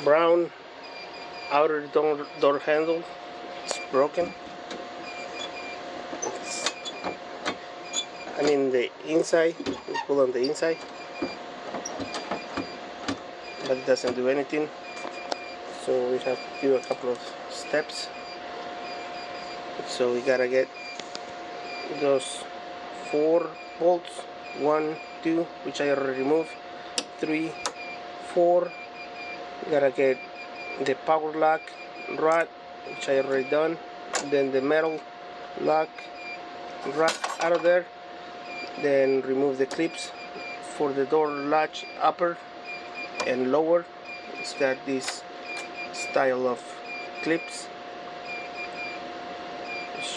brown outer door handle. It's broken. I mean the inside, we pull on the inside, but it doesn't do anything. So we have to do a couple of steps. So we gotta get those 4 bolts, 1, 2, which I already removed, 3, 4. We gotta get the power lock rod, which I already done, then the metal lock rod out of there, then remove the clips for the door latch upper and lower. It's got this style of clips.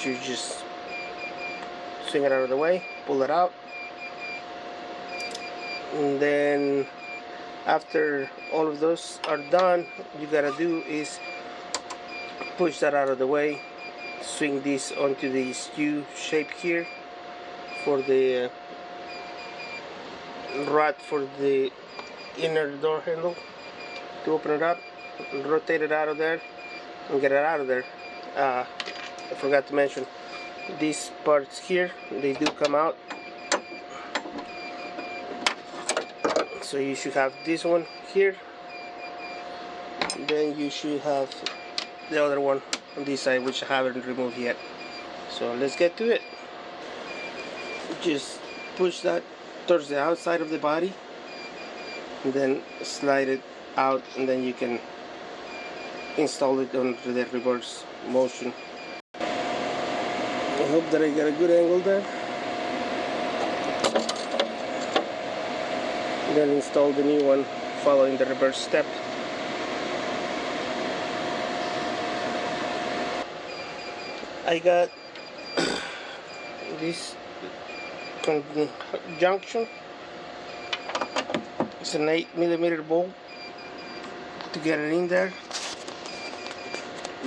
You just swing it out of the way, pull it out, and then after all of those are done, you gotta do is push that out of the way, swing this onto this U shape here for the rod for the inner door handle to open it up, rotate it out of there and get it out of there. I forgot to mention, these parts here, they do come out. So you should have this one here, then you should have the other one on this side, which I haven't removed yet. So let's get to it. Just push that towards the outside of the body and then slide it out, and then you can install it onto the reverse motion. I hope that I got a good angle there. Then install the new one following the reverse step. I got this junction. It's an 8mm bolt to get it in there.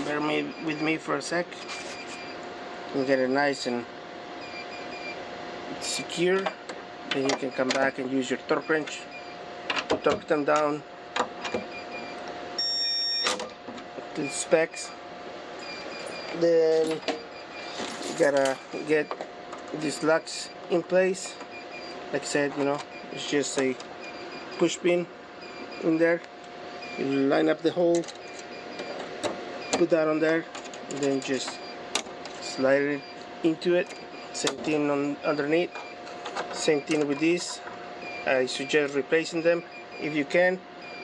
Bear with me for a sec. You get it nice and secure. Then you can come back and use your torque wrench to torque them down to the specs. Then you gotta get these locks in place. Like I said, you know, it's just a push pin in there. You line up the hole, put that on there, and then just slide it into it. Same thing underneath. Same thing with this. I suggest replacing them if you can.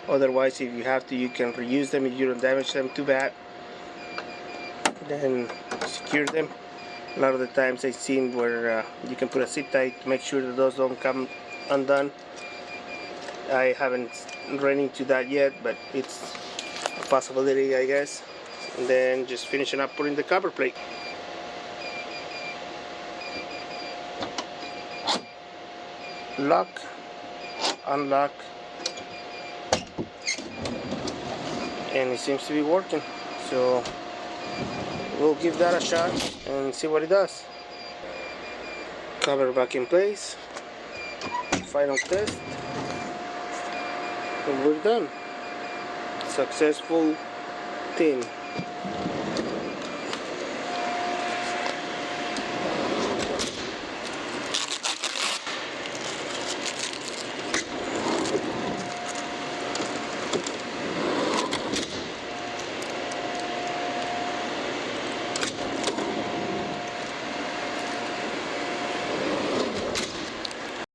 Otherwise, if you have to, you can reuse them if you don't damage them too bad. Then secure them. A lot of the times I've seen where you can put a zip tie to make sure that those don't come undone. I haven't run into that yet, but it's a possibility, I guess. And then just finishing up putting the cover plate. Lock, unlock, and it seems to be working. So we'll give that a shot and see what it does. Cover back in place. Final test. And we're done. Successful thing.